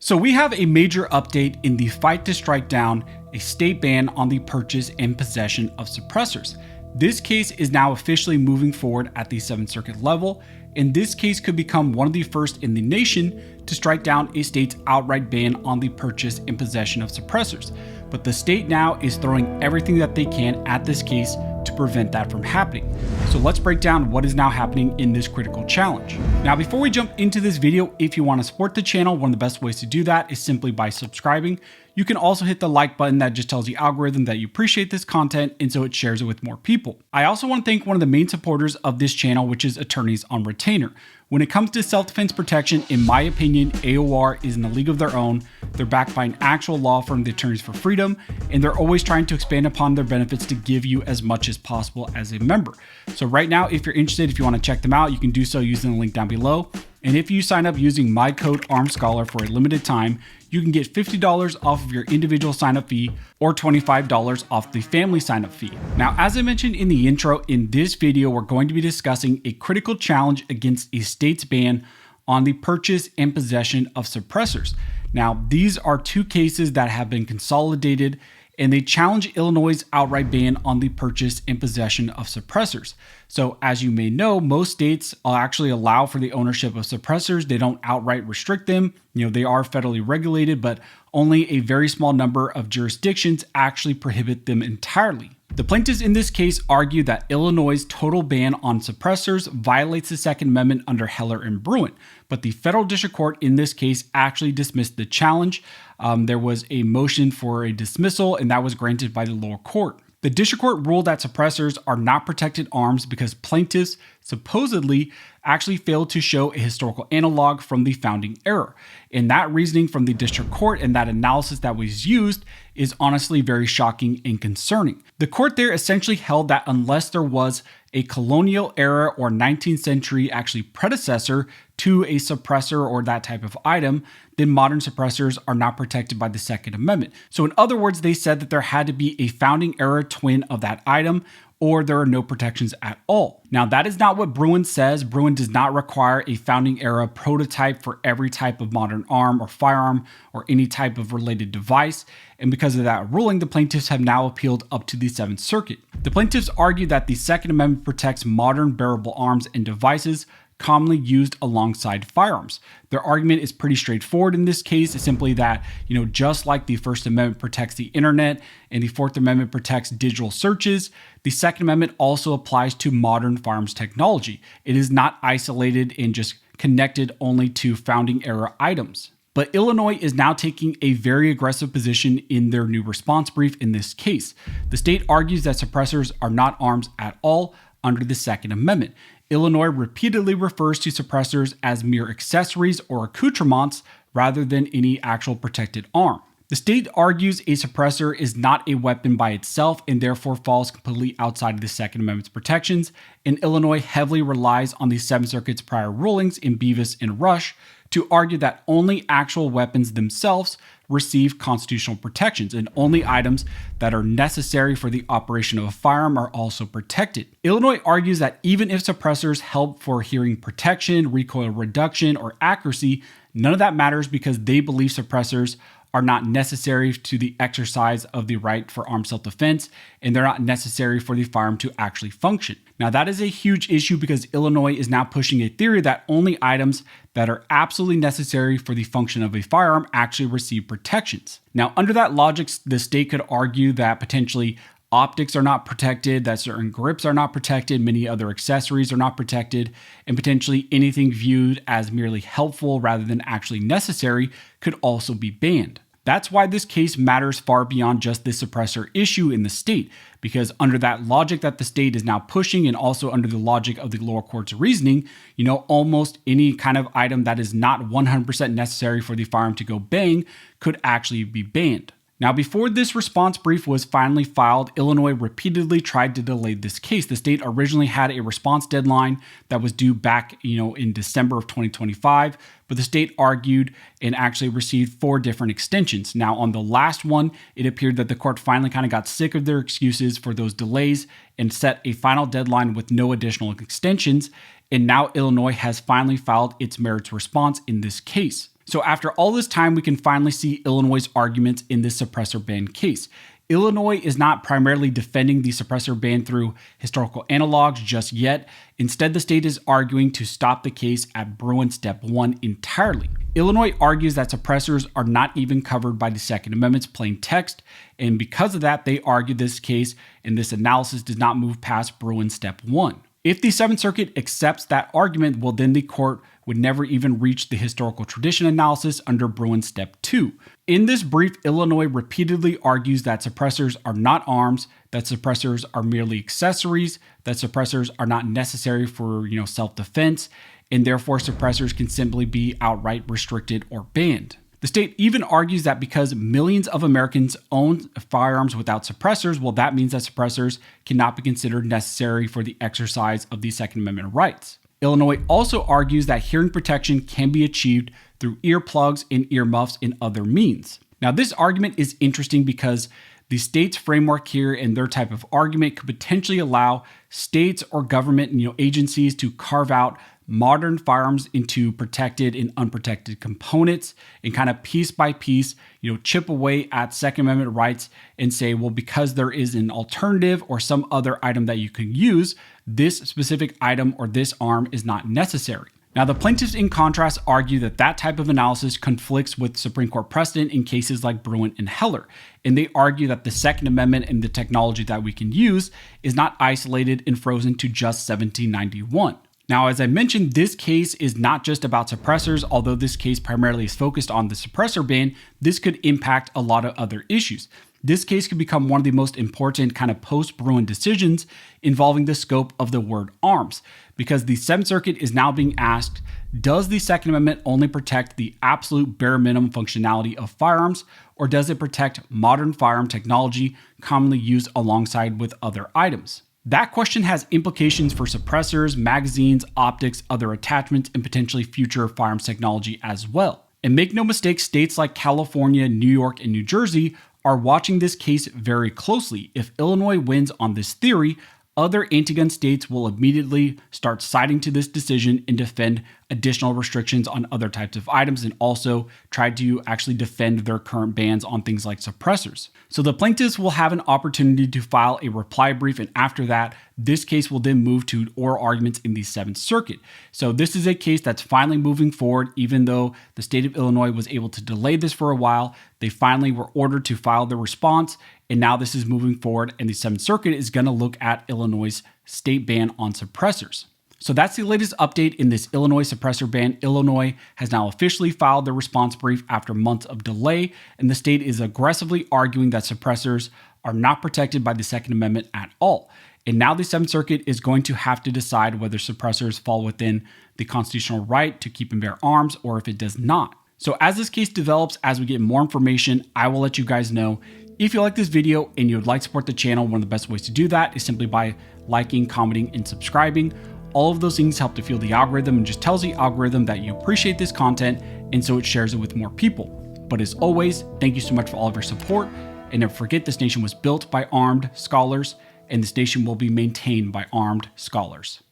So we have a major update in the fight to strike down a state ban on the purchase and possession of suppressors. This case is now officially moving forward at the 7th Circuit level, and this case could become one of the first in the nation to strike down a state's outright ban on the purchase and possession of suppressors. But the state now is throwing everything that they can at this case to prevent that from happening. So let's break down what is now happening in this critical challenge. Now, before we jump into this video, if you want to support the channel, one of the best ways to do that is simply by subscribing. You can also hit the like button. That just tells the algorithm that you appreciate this content, and so it shares it with more people. I also want to thank one of the main supporters of this channel, which is Attorneys on Retainer. When it comes to self-defense protection, in my opinion, AOR is in a league of their own. They're backed by an actual law firm, the Attorneys for Freedom, and they're always trying to expand upon their benefits to give you as much as possible as a member. So right now, if you're interested, if you want to check them out, you can do so using the link down below. And if you sign up using my code ARMEDSCHOLAR for a limited time, you can get $50 off of your individual signup fee or $25 off the family signup fee. Now, as I mentioned in the intro, in this video, we're going to be discussing a critical challenge against a state's ban on the purchase and possession of suppressors. Now, these are two cases that have been consolidated, and they challenge Illinois' outright ban on the purchase and possession of suppressors. So as you may know, most states actually allow for the ownership of suppressors. They don't outright restrict them. They are federally regulated, but only a very small number of jurisdictions actually prohibit them entirely. The plaintiffs in this case argue that Illinois' total ban on suppressors violates the Second Amendment under Heller and Bruin, but the federal district court in this case actually dismissed the challenge. There was a motion for a dismissal, and that was granted by the lower court. The district court ruled that suppressors are not protected arms because plaintiffs supposedly actually failed to show a historical analog from the founding era. And that reasoning from the district court and that analysis that was used is honestly very shocking and concerning. The court there essentially held that unless there was a colonial era or 19th century actually predecessor to a suppressor or that type of item, then modern suppressors are not protected by the Second Amendment. So in other words, they said that there had to be a founding era twin of that item, or there are no protections at all. Now, that is not what Bruin says. Bruin does not require a founding era prototype for every type of modern arm or firearm or any type of related device. And because of that ruling, the plaintiffs have now appealed up to the 7th Circuit. The plaintiffs argue that the Second Amendment protects modern bearable arms and devices commonly used alongside firearms. Their argument is pretty straightforward in this case. It's simply that, just like the First Amendment protects the internet and the Fourth Amendment protects digital searches, the Second Amendment also applies to modern firearms technology. It is not isolated and just connected only to founding era items. But Illinois is now taking a very aggressive position in their new response brief in this case. The state argues that suppressors are not arms at all under the Second Amendment. Illinois repeatedly refers to suppressors as mere accessories or accoutrements rather than any actual protected arm. The state argues a suppressor is not a weapon by itself and therefore falls completely outside of the Second Amendment's protections, and Illinois heavily relies on the 7th Circuit's prior rulings in Beavis and Rush to argue that only actual weapons themselves receive constitutional protections and only items that are necessary for the operation of a firearm are also protected. Illinois argues that even if suppressors help for hearing protection, recoil reduction, or accuracy, none of that matters because they believe suppressors are not necessary to the exercise of the right for armed self-defense, and they're not necessary for the firearm to actually function. Now, that is a huge issue because Illinois is now pushing a theory that only items that are absolutely necessary for the function of a firearm actually receive protections. Now, under that logic, the state could argue that potentially optics are not protected, that certain grips are not protected, many other accessories are not protected, and potentially anything viewed as merely helpful rather than actually necessary could also be banned. That's why this case matters far beyond just this suppressor issue in the state, because under that logic that the state is now pushing and also under the logic of the lower court's reasoning, almost any kind of item that is not 100% necessary for the firearm to go bang could actually be banned. Now, before this response brief was finally filed, Illinois repeatedly tried to delay this case. The state originally had a response deadline that was due back, in December of 2025, but the state argued and actually received 4 different extensions. Now, on the last one, it appeared that the court finally kind of got sick of their excuses for those delays and set a final deadline with no additional extensions. And now Illinois has finally filed its merits response in this case. So after all this time, we can finally see Illinois' arguments in this suppressor ban case. Illinois is not primarily defending the suppressor ban through historical analogs just yet. Instead, the state is arguing to stop the case at Bruin Step 1 entirely. Illinois argues that suppressors are not even covered by the Second Amendment's plain text, and because of that, they argue this case and this analysis does not move past Bruin Step 1. If the Seventh Circuit accepts that argument, well, then the court would never even reach the historical tradition analysis under Bruin Step 2. In this brief, Illinois repeatedly argues that suppressors are not arms, that suppressors are merely accessories, that suppressors are not necessary for, self-defense, and therefore suppressors can simply be outright restricted or banned. The state even argues that because millions of Americans own firearms without suppressors, well, that means that suppressors cannot be considered necessary for the exercise of the Second Amendment rights. Illinois also argues that hearing protection can be achieved through earplugs and earmuffs and other means. Now, this argument is interesting because the state's framework here and their type of argument could potentially allow states or government agencies to carve out modern firearms into protected and unprotected components and kind of piece by piece, chip away at Second Amendment rights and say, well, because there is an alternative or some other item that you can use, this specific item or this arm is not necessary. Now, the plaintiffs, in contrast, argue that that type of analysis conflicts with Supreme Court precedent in cases like Bruin and Heller, and they argue that the Second Amendment and the technology that we can use is not isolated and frozen to just 1791. Now, as I mentioned, this case is not just about suppressors. Although this case primarily is focused on the suppressor ban, this could impact a lot of other issues. This case could become one of the most important kind of post-Bruin decisions involving the scope of the word arms, because the Seventh Circuit is now being asked, does the Second Amendment only protect the absolute bare minimum functionality of firearms, or does it protect modern firearm technology commonly used alongside with other items? That question has implications for suppressors, magazines, optics, other attachments, and potentially future firearms technology as well. And make no mistake, states like California, New York, and New Jersey are watching this case very closely. If Illinois wins on this theory, other anti-gun states will immediately start citing to this decision and defend additional restrictions on other types of items, and also try to actually defend their current bans on things like suppressors. So the plaintiffs will have an opportunity to file a reply brief, and after that, this case will then move to oral arguments in the Seventh Circuit. So this is a case that's finally moving forward. Even though the state of Illinois was able to delay this for a while, they finally were ordered to file the response, and now this is moving forward, and the Seventh Circuit is going to look at Illinois' state ban on suppressors. So that's the latest update in this Illinois suppressor ban. Illinois has now officially filed their response brief after months of delay, and the state is aggressively arguing that suppressors are not protected by the Second Amendment at all. And now the Seventh Circuit is going to have to decide whether suppressors fall within the constitutional right to keep and bear arms, or if it does not. So as this case develops, as we get more information, I will let you guys know. If you like this video and you would like to support the channel, one of the best ways to do that is simply by liking, commenting, and subscribing. All of those things help to fuel the algorithm and just tells the algorithm that you appreciate this content, and so it shares it with more people. But as always, thank you so much for all of your support, and never forget, this nation was built by armed scholars, and this nation will be maintained by armed scholars.